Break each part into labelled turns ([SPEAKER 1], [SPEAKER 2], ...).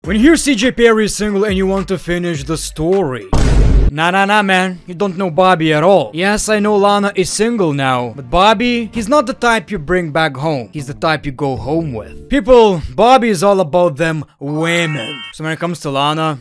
[SPEAKER 1] When you hear CJ Perry is single and you want to finish the story. Nah, man. You don't know Bobby at all. Yes, I know Lana is single now, but Bobby, he's not the type you bring back home. He's the type you go home with. People, Bobby is all about them women. So when it comes to Lana,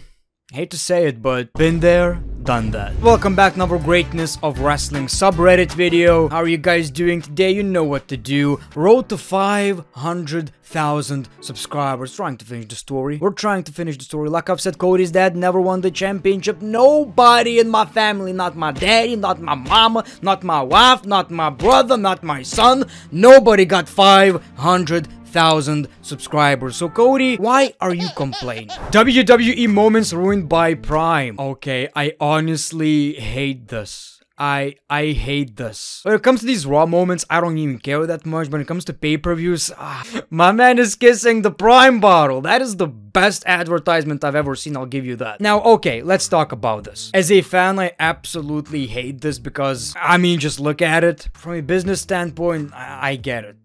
[SPEAKER 1] I hate to say it, but been there, done that. Welcome back to another greatness of wrestling subreddit video. How are you guys doing today? You know what to do. Road to 500,000 subscribers. Trying to finish the story. We're trying to finish the story. Like I've said, Cody's dad never won the championship. Nobody in my family, not my daddy, not my mama, not my wife, not my brother, not my son. Nobody got 500,000 subscribers. So Cody, why are you complaining? WWE moments ruined by Prime. Okay, I honestly hate this. I hate this. When it comes to these Raw moments, I don't even care that much. When it comes to pay-per-views, my man is kissing the Prime bottle. That is the best advertisement I've ever seen, I'll give you that. Now, okay, let's talk about this. As a fan, I absolutely hate this because, I mean, just look at it. From a business standpoint, I get it.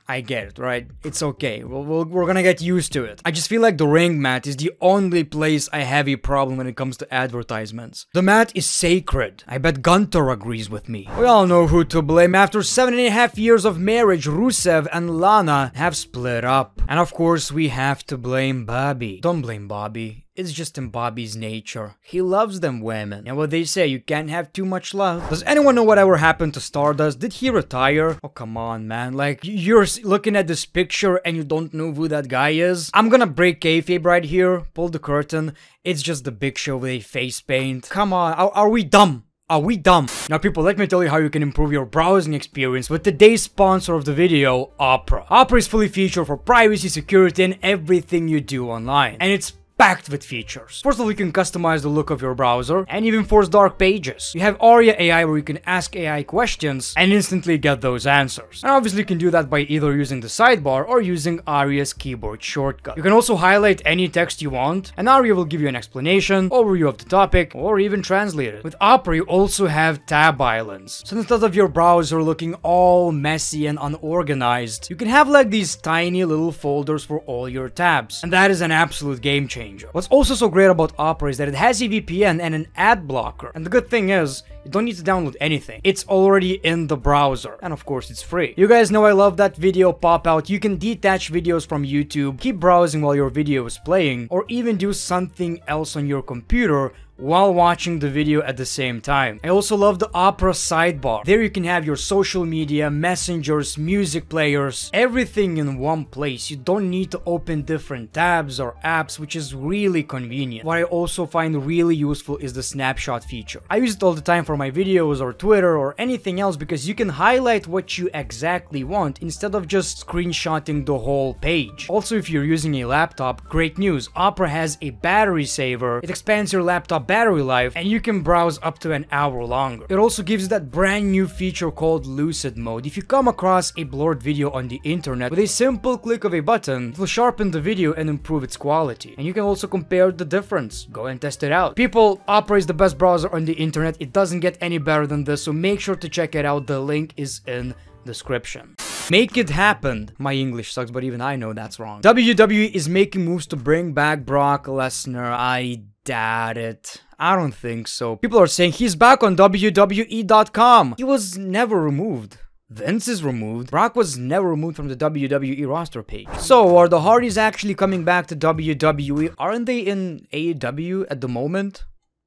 [SPEAKER 1] I get it, right? It's okay. We're gonna get used to it. I just feel like the ring mat is the only place I have a problem when it comes to advertisements. The mat is sacred. I bet Gunter agrees with me. We all know who to blame. After 7.5 years of marriage, Rusev and Lana have split up. And of course, we have to blame Bobby. Don't blame Bobby. It's just in Bobby's nature. He loves them women. And what they say, you can't have too much love. Does anyone know whatever happened to Stardust? Did he retire? Oh, come on, man. Like, you're looking at this picture and you don't know who that guy is? I'm gonna break kayfabe right here. Pull the curtain. It's just the Big Show with a face paint. Come on, are we dumb? Are we dumb? Now people, let me tell you how you can improve your browsing experience with today's sponsor of the video, Opera. Opera is fully featured for privacy, security, and everything you do online. And it's packed with features. First of all, you can customize the look of your browser and even force dark pages. You have Aria AI where you can ask AI questions and instantly get those answers. And obviously you can do that by either using the sidebar or using Aria's keyboard shortcut. You can also highlight any text you want and Aria will give you an explanation, overview of the topic, or even translate it. With Opera you also have tab islands. So instead of your browser looking all messy and unorganized, you can have like these tiny little folders for all your tabs. And that is an absolute game changer. What's also so great about Opera is that it has a VPN and an ad blocker. And the good thing is, you don't need to download anything. It's already in the browser. And of course, it's free. You guys know I love that video pop out. You can detach videos from YouTube, keep browsing while your video is playing, or even do something else on your computer while watching the video at the same time. I also love the Opera sidebar. There you can have your social media, messengers, music players, everything in one place. You don't need to open different tabs or apps, which is really convenient. What I also find really useful is the snapshot feature. I use it all the time for my videos or Twitter or anything else because you can highlight what you exactly want instead of just screenshotting the whole page. Also, if you're using a laptop, great news. Opera has a battery saver. It expands your laptop battery life and you can browse up to an hour longer. It also gives you that brand new feature called Lucid Mode. If you come across a blurred video on the internet, with a simple click of a button, it will sharpen the video and improve its quality. And you can also compare the difference. Go and test it out. People, Opera is the best browser on the internet. It doesn't get any better than this, so make sure to check it out. The link is in description. Make it happen. My English sucks, but even I know that's wrong. WWE is making moves to bring back Brock Lesnar. I doubt it. I don't think so. People are saying he's back on WWE.com. He was never removed. Vince is removed. Brock was never removed from the WWE roster page. So, are the Hardys actually coming back to WWE? Aren't they in AEW at the moment?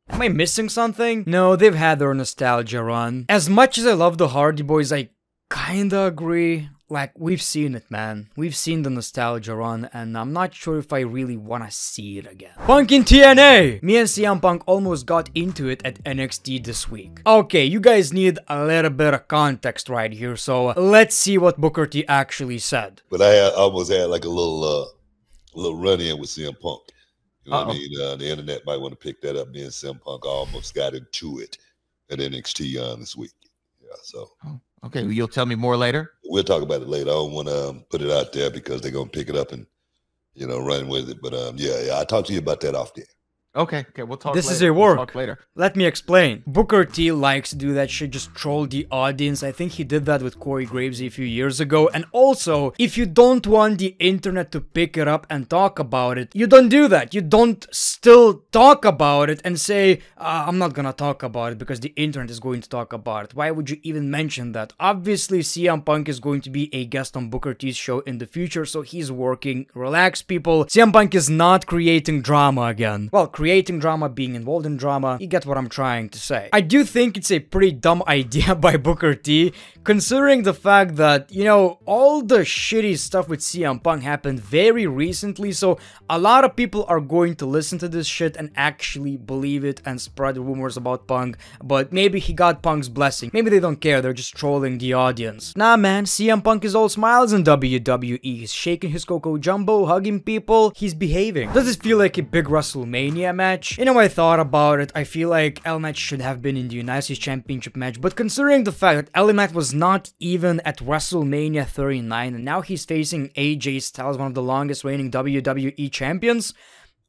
[SPEAKER 1] Am I missing something? No, they've had their nostalgia run. As much as I love the Hardy Boys, I kinda agree. Like, we've seen it, man. We've seen the nostalgia run, and I'm not sure if I really wanna see it again. Punk in TNA! Me and CM Punk almost got into it at NXT this week. Okay, you guys need a little bit of context right here, so let's see what Booker T actually said.
[SPEAKER 2] But I almost had like a little run-in with CM Punk. You know what I mean? The internet might want to pick that up. Me and CM Punk almost got into it at NXT this week. Yeah, so...
[SPEAKER 3] Okay, well, you'll tell me more later?
[SPEAKER 2] We'll talk about it later. I don't want to put it out there because they're going to pick it up and, you know, run with it. But, yeah, I'll talk to you about that off there.
[SPEAKER 3] Okay, we'll talk
[SPEAKER 1] This
[SPEAKER 3] later.
[SPEAKER 1] is a
[SPEAKER 3] We'll
[SPEAKER 1] work.
[SPEAKER 3] talk later.
[SPEAKER 1] Let me explain. Booker T likes to do that shit, just troll the audience. I think he did that with Corey Graves a few years ago. And also, if you don't want the internet to pick it up and talk about it, you don't do that. You don't still talk about it and say, I'm not gonna talk about it because the internet is going to talk about it. Why would you even mention that? Obviously, CM Punk is going to be a guest on Booker T's show in the future, so he's working. Relax, people. CM Punk is not creating drama again. Well, creating drama, being involved in drama, you get what I'm trying to say. I do think it's a pretty dumb idea by Booker T, considering the fact that, you know, all the shitty stuff with CM Punk happened very recently, so a lot of people are going to listen to this shit and actually believe it and spread rumors about Punk, but maybe he got Punk's blessing. Maybe they don't care, they're just trolling the audience. Nah, man, CM Punk is all smiles in WWE. He's shaking his Coco Jumbo, hugging people, he's behaving. Does this feel like a big WrestleMania match? You know, I thought about it. I feel like LMAT should have been in the United States Championship match, but considering the fact that LMAT was not even at WrestleMania 39 and now he's facing AJ Styles, one of the longest reigning WWE champions,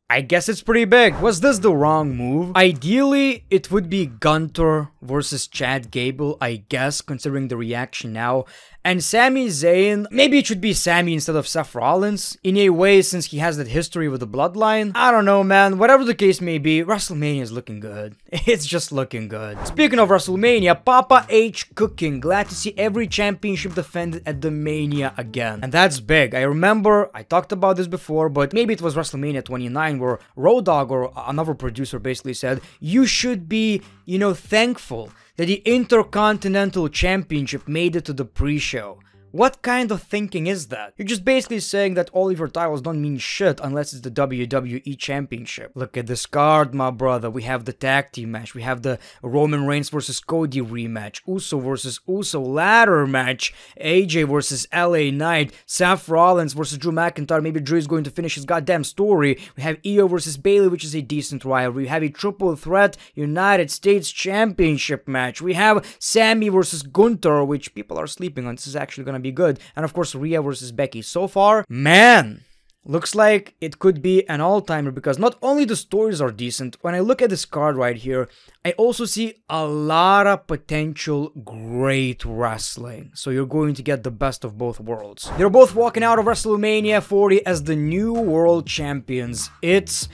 [SPEAKER 1] I guess it's pretty big. Was this the wrong move? Ideally, it would be Gunter versus Chad Gable, I guess, considering the reaction now. And Sami Zayn, maybe it should be Sami instead of Seth Rollins, in a way, since he has that history with the bloodline. I don't know, man. Whatever the case may be, WrestleMania is looking good. It's just looking good. Speaking of WrestleMania, Papa H cooking. Glad to see every championship defended at the Mania again. And that's big. I remember, I talked about this before, but maybe it was WrestleMania 29 where Road Dogg or another producer basically said, you should be, you know, thankful that the Intercontinental Championship made it to the pre-show. What kind of thinking is that? You're just basically saying that all of your titles don't mean shit unless it's the WWE Championship. Look at this card, my brother. We have the tag team match. We have the Roman Reigns versus Cody rematch. Uso versus Uso ladder match. AJ versus LA Knight. Seth Rollins versus Drew McIntyre. Maybe Drew is going to finish his goddamn story. We have Io versus Bayley, which is a decent rivalry. We have a triple threat United States Championship match. We have Sammy versus Gunther, which people are sleeping on. This is actually gonna be good. And of course, Rhea versus Becky. So far, man, looks like it could be an all-timer because not only the stories are decent, when I look at this card right here, I also see a lot of potential great wrestling. So you're going to get the best of both worlds. They're both walking out of WrestleMania 40 as the new world champions. It's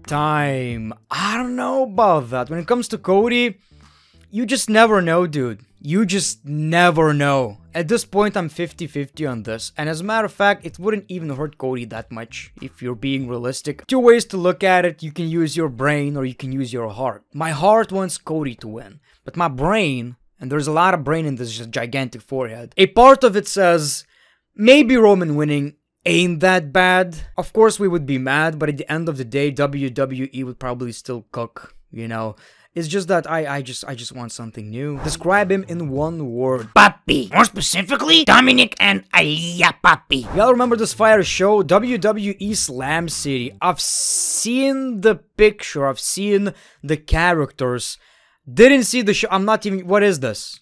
[SPEAKER 1] time. I don't know about that. When it comes to Cody, you just never know, dude. You just never know. At this point, I'm 50-50 on this. And as a matter of fact, it wouldn't even hurt Cody that much if you're being realistic. Two ways to look at it. You can use your brain or you can use your heart. My heart wants Cody to win. But my brain, and there's a lot of brain in this gigantic forehead, a part of it says, maybe Roman winning ain't that bad. Of course, we would be mad, but at the end of the day, WWE would probably still cook, you know. It's just that I just want something new. Describe him in one word.
[SPEAKER 4] Papi. More specifically, Dominic and Aaliyah Papi.
[SPEAKER 1] Y'all remember this fire show, WWE Slam City? I've seen the picture, I've seen the characters. Didn't see the show. I'm not even... What is this?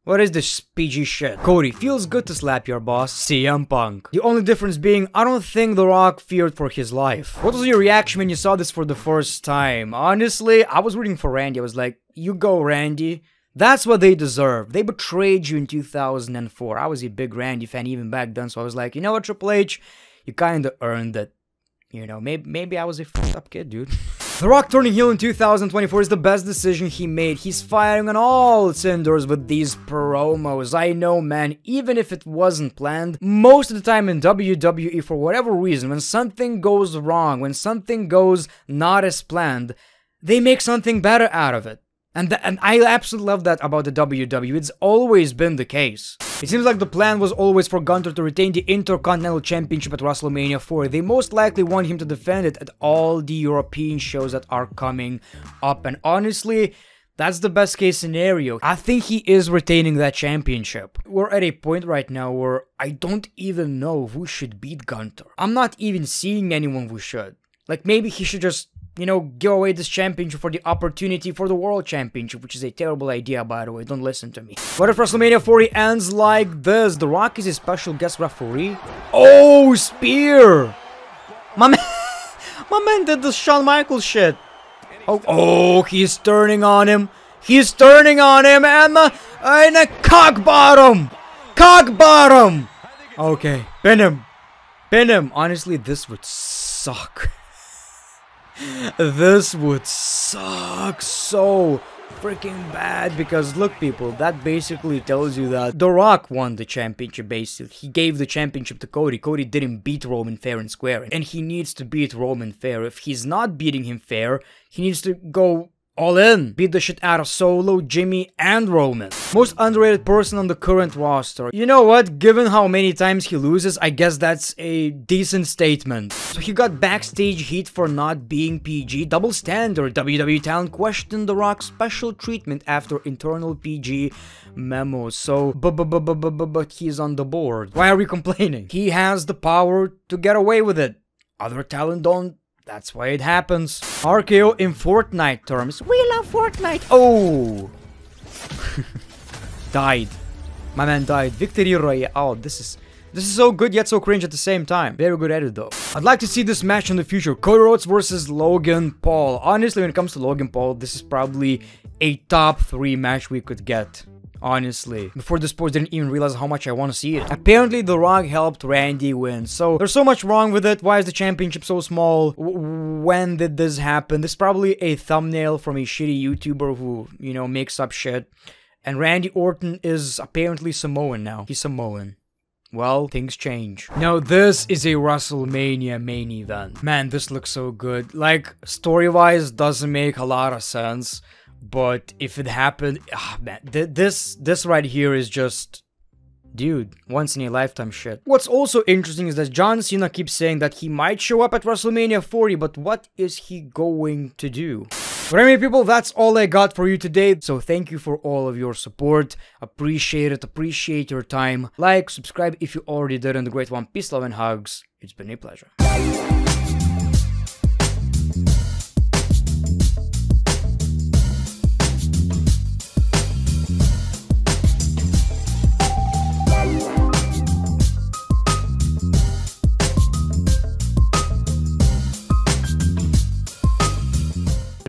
[SPEAKER 1] What is this PG shit? Cody, feels good to slap your boss, CM Punk. The only difference being, I don't think The Rock feared for his life. What was your reaction when you saw this for the first time? Honestly, I was rooting for Randy. I was like, you go, Randy. That's what they deserve. They betrayed you in 2004. I was a big Randy fan even back then, so I was like, you know what, Triple H? You kinda earned it. You know, maybe I was a fucked up kid, dude. The Rock turning heel in 2024 is the best decision he made. He's firing on all cylinders with these promos. I know, man, even if it wasn't planned, most of the time in WWE, for whatever reason, when something goes wrong, when something goes not as planned, they make something better out of it. And I absolutely love that about the WWE. It's always been the case. It seems like the plan was always for Gunter to retain the Intercontinental Championship at WrestleMania 4. They most likely want him to defend it at all the European shows that are coming up. And honestly, that's the best case scenario. I think he is retaining that championship. We're at a point right now where I don't even know who should beat Gunter. I'm not even seeing anyone who should. Like, maybe he should just, you know, give away this championship for the opportunity for the World Championship, which is a terrible idea, by the way. Don't listen to me. What if WrestleMania 40 ends like this? The Rock is a special guest referee. Oh, spear! My man did the Shawn Michaels shit. Oh, he's turning on him. He's turning on him, and a cock bottom. Cock bottom. Okay, pin him. Pin him. Honestly, this would suck. This would suck so freaking bad, because look, people, that basically tells you that The Rock won the championship. Basically, he gave the championship to Cody. Cody didn't beat Roman fair and square, and he needs to beat Roman fair. If he's not beating him fair, he needs to go all in. Beat the shit out of Solo, Jimmy, and Roman. Most underrated person on the current roster. You know what? Given how many times he loses, I guess that's a decent statement. So he got backstage heat for not being PG. Double standard. WWE talent questioned The Rock's special treatment after internal PG memos. So, but he's on the board. Why are we complaining? He has the power to get away with it. Other talent don't. That's why it happens. RKO in Fortnite terms. We love Fortnite. Oh. Died. My man died. Victory Royale. Oh, this is so good yet so cringe at the same time. Very good edit though. I'd like to see this match in the future. Cody Rhodes versus Logan Paul. Honestly, when it comes to Logan Paul, this is probably a top 3 match we could get. Honestly, before this post, didn't even realize how much I want to see it. Apparently, The Rock helped Randy win, so there's so much wrong with it. Why is the championship so small? When did this happen? This is probably a thumbnail from a shitty YouTuber who, you know, makes up shit. And Randy Orton is apparently Samoan now. He's Samoan. Well, things change. Now, this is a WrestleMania main event. Man, this looks so good. Like, story-wise, doesn't make a lot of sense. But if it happened, man, this right here is just, dude, once in a lifetime shit. What's also interesting is that John Cena keeps saying that he might show up at WrestleMania 40, but what is he going to do? But anyway, people, that's all I got for you today. So thank you for all of your support. Appreciate it. Appreciate your time. Like, subscribe if you already did, and the great one. Peace, love, and hugs. It's been a pleasure.